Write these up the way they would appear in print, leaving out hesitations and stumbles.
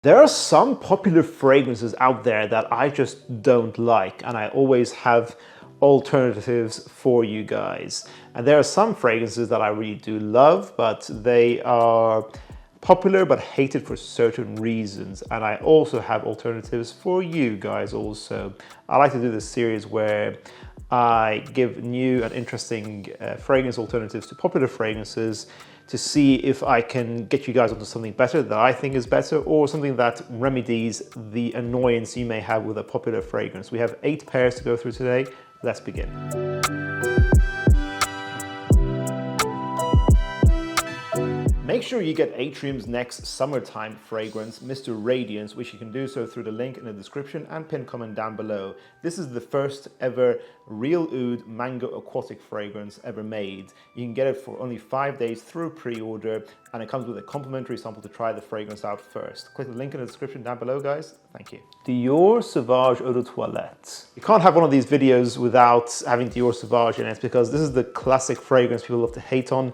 There are some popular fragrances out there that I just don't like, and I always have alternatives for you guys. And there are some fragrances that I really do love, but they are popular but hated for certain reasons. And I also have alternatives for you guys also. I like to do this series where I give new and interesting fragrance alternatives to popular fragrances to see if I can get you guys onto something better that I think is better, or something that remedies the annoyance you may have with a popular fragrance. We have 8 pairs to go through today. Let's begin. Make sure you get Atrium's next summertime fragrance, Mr. Radiance, which you can do so through the link in the description and pinned comment down below. This is the first ever real oud mango aquatic fragrance ever made. You can get it for only 5 days through pre-order, and it comes with a complimentary sample to try the fragrance out first. Click the link in the description down below, guys. Thank you. Dior Sauvage Eau de Toilette. You can't have one of these videos without having Dior Sauvage in it, because this is the classic fragrance people love to hate on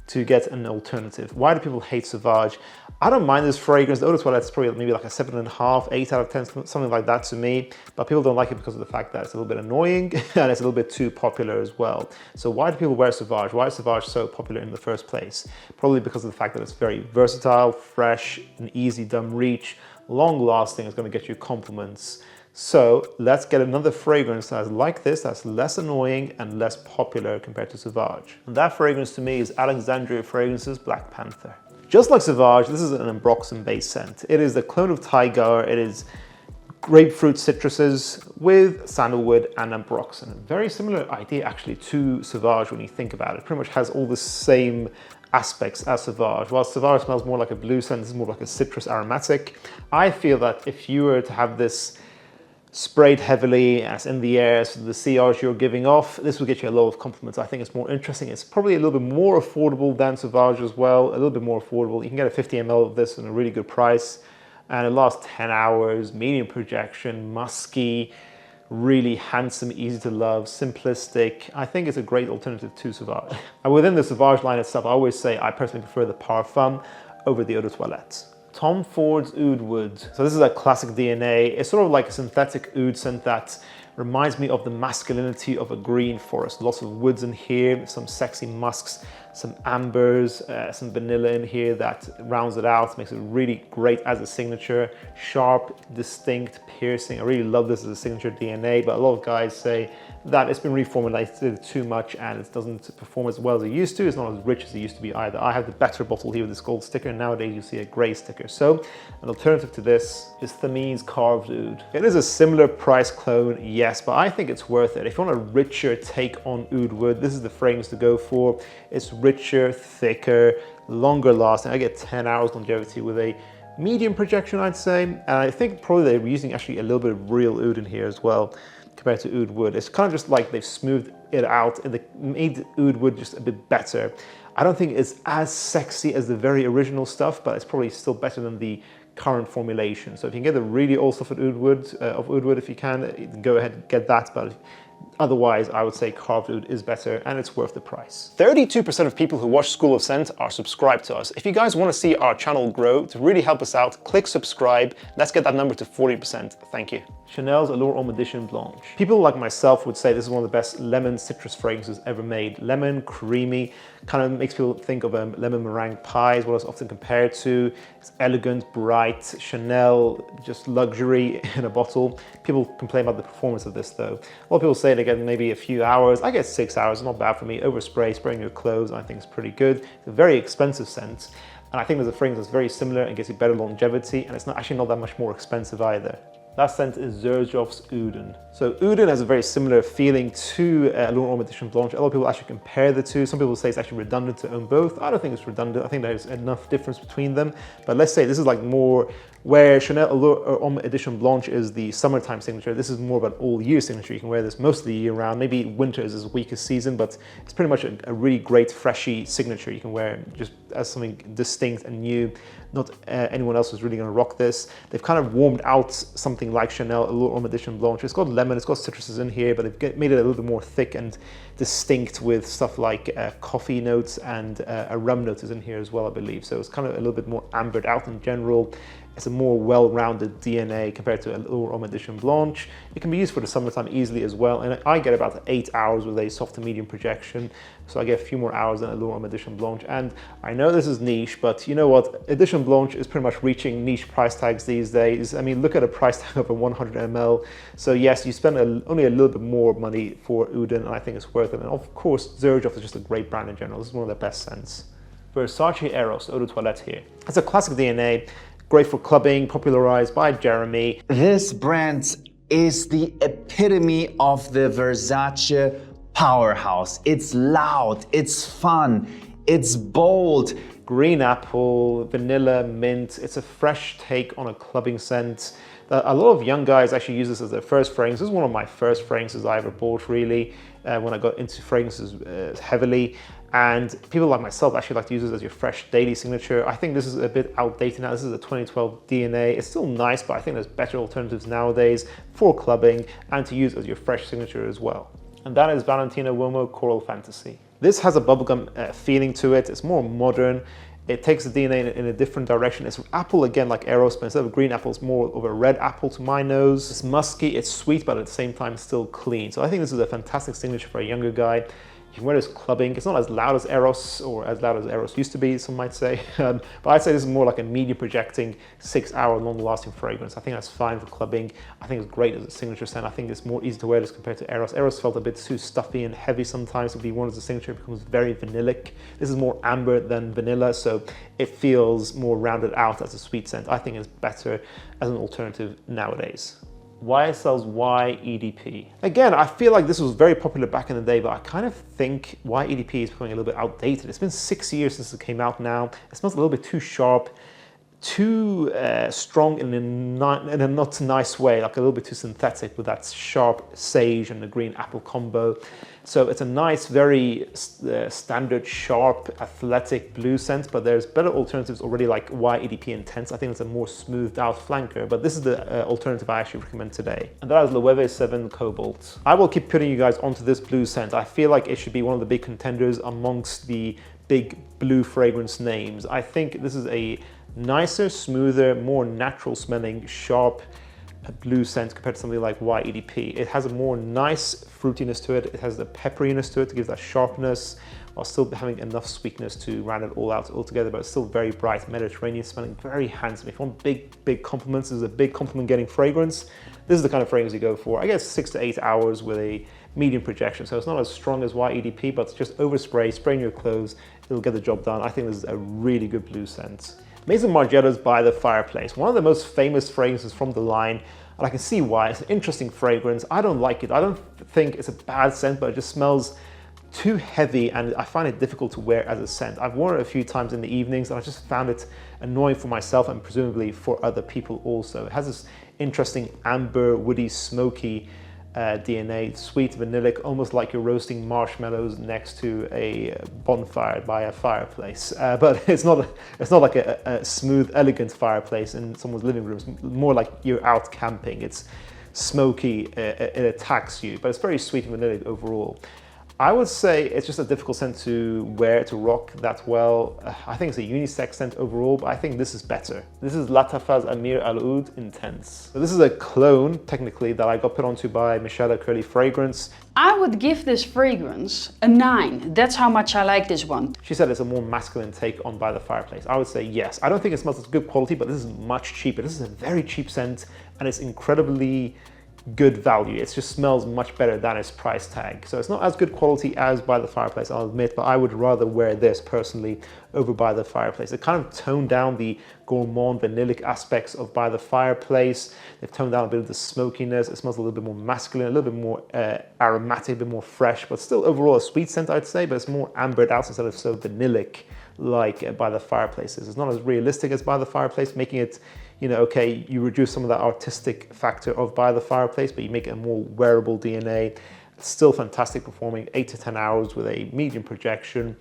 to get an alternative. Why do people hate Sauvage? I don't mind this fragrance. The Eau de Toilette is probably maybe like a 7.5, 8 out of 10, something like that to me. But people don't like it because of the fact that it's a little bit annoying and it's a little bit too popular as well. So why do people wear Sauvage? Why is Sauvage so popular in the first place? Probably because of the fact that it's very versatile, fresh, an easy dumb reach, long lasting, it's gonna get you compliments. So let's get another fragrance that's like this, that's less annoying and less popular compared to Sauvage. And that fragrance to me is Alexandria Fragrances Black Panther. Just like Sauvage, this is an ambroxan-based scent. It is the clone of Tiger. It is grapefruit citruses with sandalwood and ambroxan. Very similar idea actually to Sauvage when you think about it. Pretty much has all the same aspects as Sauvage. While Sauvage smells more like a blue scent, this is more like a citrus aromatic. I feel that if you were to have this sprayed heavily as in the air, so the CRs you're giving off, this will get you a lot of compliments. I think it's more interesting. It's probably a little bit more affordable than Sauvage as well, a little bit more affordable. You can get a 50 ml of this at a really good price, and it lasts 10 hours, medium projection, musky, really handsome, easy to love, simplistic. I think it's a great alternative to Sauvage. And within the Sauvage line itself, I always say I personally prefer the Parfum over the Eau de Toilette. Tom Ford's Oud Wood. So this is a classic DNA. It's sort of like a synthetic oud scent that reminds me of the masculinity of a green forest. Lots of woods in here, some sexy musks, some ambers, some vanilla in here that rounds it out, makes it really great as a signature. Sharp, distinct, piercing. I really love this as a signature DNA, but a lot of guys say that it's been reformulated too much and it doesn't perform as well as it used to. It's not as rich as it used to be either. I have the better bottle here with this gold sticker, and nowadays you see a gray sticker. So an alternative to this is Thameen's Carved Oud. It is a similar price clone, yes, but I think it's worth it. If you want a richer take on Oud Wood, this is the fragrance to go for. It's richer, thicker, longer lasting. I get 10 hours longevity with a medium projection, I'd say. And I think probably they're using actually a little bit of real oud in here as well compared to Oud Wood. It's kind of just like they've smoothed it out and they made Oud Wood just a bit better. I don't think it's as sexy as the very original stuff, but it's probably still better than the current formulation. So if you can get the really old stuff of Oud Wood, if you can, go ahead and get that. But otherwise, I would say Carved Oud is better and it's worth the price. 32% of people who watch School of Scent are subscribed to us. If you guys want to see our channel grow, to really help us out, click subscribe. Let's get that number to 40%. Thank you. Chanel's Allure Homme Edition Blanche. People like myself would say this is one of the best lemon citrus fragrances ever made. Lemon, creamy, kind of makes people think of lemon meringue pie is what it's often compared to. It's elegant, bright, Chanel, just luxury in a bottle. People complain about the performance of this though. A lot of people say they get maybe a few hours. I get 6 hours, not bad for me. Overspray, spraying your clothes, I think is pretty good. It's a very expensive scent. And I think there's a fragrance that's very similar and gives you better longevity, and it's actually not that much more expensive either. That scent is Xerjoff's Uden. So Uden has a very similar feeling to Allure Homme Edition Blanche. A lot of people actually compare the two. Some people say it's actually redundant to own both. I don't think it's redundant. I think there's enough difference between them. But let's say this is like more where Chanel Allure Homme Edition Blanche is the summertime signature. This is more of an all-year signature. You can wear this most of the year round. Maybe winter is its weakest season, but it's pretty much a really great freshy signature. You can wear just as something distinct and new. Not anyone else is really going to rock this. They've kind of warmed out something like Chanel Allure Homme Edition Blanche. It's got lemon, it's got citruses in here, but they've made it a little bit more thick and distinct with stuff like coffee notes and a rum note is in here as well, I believe. So it's kind of a little bit more ambered out in general. It's a more well-rounded DNA compared to Allure Homme Edition Blanche. It can be used for the summertime easily as well, and I get about 8 hours with a soft to medium projection, so I get a few more hours than Allure Homme Edition Blanche. And I know this is niche, but you know what? Edition Blanche is pretty much reaching niche price tags these days. I mean, look at a price tag of a 100 ml. So yes, you spend only a little bit more money for Uden, and I think it's worth it. And of course, Xerjoff is just a great brand in general. This is one of their best scents. Versace Eros Eau de Toilette here. It's a classic DNA. Great for clubbing, popularized by Jeremy. This brand is the epitome of the Versace powerhouse. It's loud, it's fun, it's bold. Green apple, vanilla, mint. It's a fresh take on a clubbing scent. A lot of young guys actually use this as their first fragrance. This is one of my first fragrances I ever bought, really, when I got into fragrances heavily. And people like myself actually like to use this as your fresh daily signature. I think this is a bit outdated now. This is a 2012 DNA. It's still nice, but I think there's better alternatives nowadays for clubbing and to use as your fresh signature as well. And that is Valentino Uomo Coral Fantasy. This has a bubblegum feeling to it. It's more modern. It takes the DNA in a different direction. It's apple again, like Eros, but instead of a green apple, it's more of a red apple to my nose. It's musky, it's sweet, but at the same time still clean. So I think this is a fantastic signature for a younger guy. You can wear this clubbing. It's not as loud as Eros, or as loud as Eros used to be, some might say. But I'd say this is more like a medium projecting, 6-hour long lasting fragrance. I think that's fine for clubbing. I think it's great as a signature scent. I think it's more easy to wear this compared to Eros. Eros felt a bit too stuffy and heavy sometimes. If you want as a signature, it becomes very vanillic. This is more amber than vanilla, so it feels more rounded out as a sweet scent. I think it's better as an alternative nowadays. YSL's YEDP. Again, I feel like this was very popular back in the day, but I kind of think YEDP is becoming a little bit outdated. It's been 6 years since it came out now. It smells a little bit too sharp, too strong in a not nice way, like a little bit too synthetic with that sharp sage and the green apple combo. So it's a nice, very standard, sharp, athletic blue scent, but there's better alternatives already like YEDP Intense. I think it's a more smoothed out flanker, but this is the alternative I actually recommend today. And that is Loewe 7 Cobalt. I will keep putting you guys onto this blue scent. I feel like it should be one of the big contenders amongst the big blue fragrance names. I think this is a nicer, smoother, more natural smelling, sharp blue scent compared to something like YEDP. It has a more nice fruitiness to it. It has the pepperiness to it to give that sharpness while still having enough sweetness to round it all out altogether, but it's still very bright, Mediterranean smelling, very handsome. If you want big compliments, this is a big compliment getting fragrance. This is the kind of fragrance you go for. I guess 6 to 8 hours with a medium projection. So it's not as strong as YEDP, but it's just overspray, spraying your clothes. It'll get the job done. I think this is a really good blue scent. Maison Margiela's by the Fireplace, one of the most famous fragrances from the line, and I can see why. It's an interesting fragrance. I don't like it. I don't think it's a bad scent, but it just smells too heavy, and I find it difficult to wear as a scent. I've worn it a few times in the evenings, and I just found it annoying for myself and presumably for other people also. It has this interesting amber, woody, smoky DNA, sweet, vanillic, almost like you're roasting marshmallows next to a bonfire by a fireplace. But it's not like a smooth, elegant fireplace in someone's living room. It's more like you're out camping. It's smoky, it attacks you, but it's very sweet and vanillic overall. I would say it's just a difficult scent to wear, to rock that well. I think it's a unisex scent overall, but I think this is better. This is Lattafa's Ameer Oud Intense. So this is a clone, technically, that I got put onto by Margiela Curly Fragrance. I would give this fragrance a 9. That's how much I like this one. She said it's a more masculine take on By the Fireplace. I would say yes. I don't think it smells as good quality, but this is much cheaper. This is a very cheap scent, and it's incredibly good value. It just smells much better than its price tag. So it's not as good quality as By the Fireplace, I'll admit, but I would rather wear this personally over By the Fireplace. It kind of toned down the gourmand, vanillic aspects of By the Fireplace. They've toned down a bit of the smokiness. It smells a little bit more masculine, a little bit more aromatic, a bit more fresh, but still overall a sweet scent, I'd say, but it's more ambered out instead of so vanillic like By the Fireplace is. It's not as realistic as By the Fireplace, making it, you know, okay, you reduce some of that artistic factor of By the Fireplace, but you make it a more wearable DNA. It's still fantastic performing, 8 to 10 hours with a medium projection.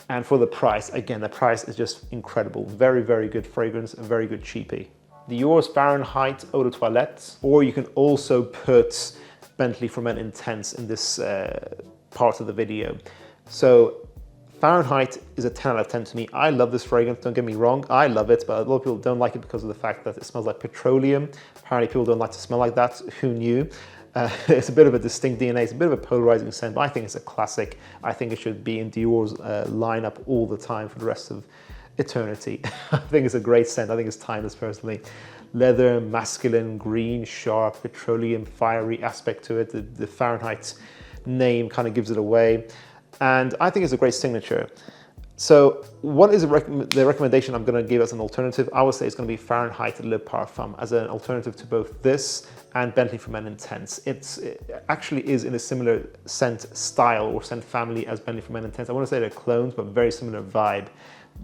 And for the price, again, the price is just incredible. Very, very good fragrance, a very good cheapie. Dior's Fahrenheit Eau de Toilette, or you can also put Bentley from an Intense in this part of the video. So Fahrenheit is a 10 out of 10 to me. I love this fragrance, don't get me wrong, I love it, but a lot of people don't like it because of the fact that it smells like petroleum. Apparently people don't like to smell like that, who knew? It's a bit of a distinct DNA, it's a bit of a polarizing scent, but I think it's a classic. I think it should be in Dior's lineup all the time for the rest of eternity. I think it's a great scent, I think it's timeless personally. Leather, masculine, green, sharp, petroleum, fiery aspect to it. The Fahrenheit name kind of gives it away. And I think it's a great signature. So what is the recommendation I'm going to give as an alternative? I would say it's going to be Fahrenheit Le Parfum as an alternative to both this and Bentley for Men Intense. It actually is in a similar scent style or scent family as Bentley for Men Intense. I want to say they're clones, but very similar vibe,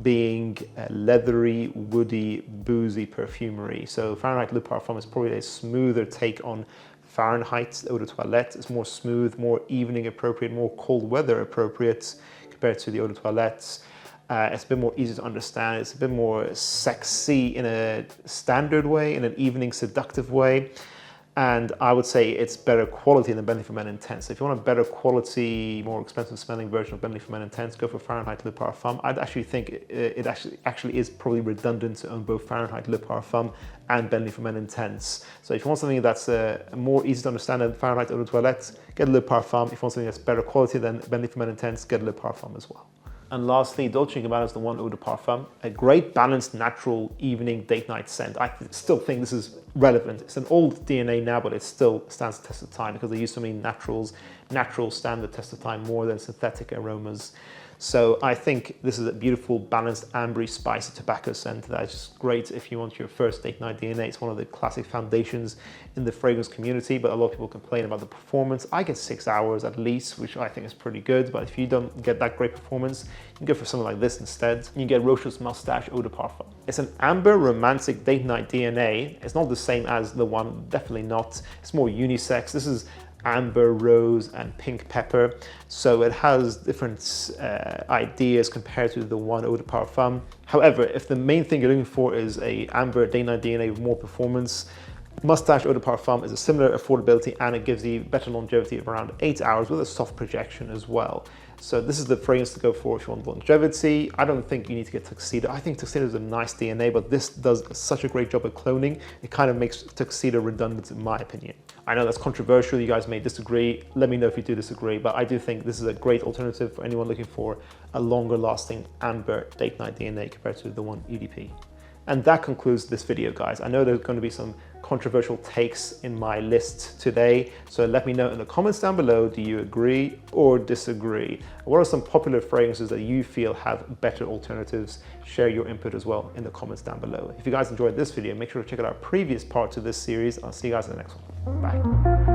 being leathery, woody, boozy perfumery. So Fahrenheit Le Parfum is probably a smoother take on Fahrenheit Eau de Toilette. It's more smooth, more evening appropriate, more cold weather appropriate compared to the Eau de Toilette. It's a bit more easy to understand. It's a bit more sexy in a standard way, in an evening seductive way. And I would say it's better quality than Bentley for Men Intense. If you want a better quality, more expensive smelling version of Bentley for Men Intense, go for Fahrenheit Le Parfum. I'd actually think it actually is probably redundant to own both Fahrenheit Le Parfum and Bentley for Men Intense. So if you want something that's more easy to understand than Fahrenheit Eau de Toilette, get Le Parfum. If you want something that's better quality than Bentley for Men Intense, get Le Parfum as well. And lastly, Dolce & Gabbana's The One Eau de Parfum, a great balanced natural evening date night scent. I still think this is relevant. It's an old DNA now, but it still stands the test of time because they use so many naturals. Naturals stand the test of time more than synthetic aromas. So I think this is a beautiful, balanced, ambery, spicy tobacco scent that is just great if you want your first date night DNA. It's one of the classic foundations in the fragrance community, but a lot of people complain about the performance. I get 6 hours at least, which I think is pretty good, but if you don't get that great performance, you can go for something like this instead. You get Roche's Moustache Eau de Parfum. It's an amber romantic date night DNA. It's not the same as the one, definitely not. It's more unisex. This is amber, rose, and pink pepper. So it has different ideas compared to the One Eau de Parfum. However, if the main thing you're looking for is a amber day night DNA with more performance, Moustache Eau de Parfum is a similar affordability and it gives you better longevity of around 8 hours with a soft projection as well. So this is the fragrance to go for if you want longevity. I don't think you need to get Tuxedo. I think Tuxedo is a nice DNA, but this does such a great job at cloning. It kind of makes Tuxedo redundant in my opinion. I know that's controversial, you guys may disagree. Let me know if you do disagree, but I do think this is a great alternative for anyone looking for a longer lasting amber date night DNA compared to the One EDP. And that concludes this video, guys. I know there's going to be some controversial takes in my list today, so let me know in the comments down below, do you agree or disagree? What are some popular fragrances that you feel have better alternatives? Share your input as well in the comments down below. If you guys enjoyed this video, make sure to check out our previous parts of this series. I'll see you guys in the next one. Bye.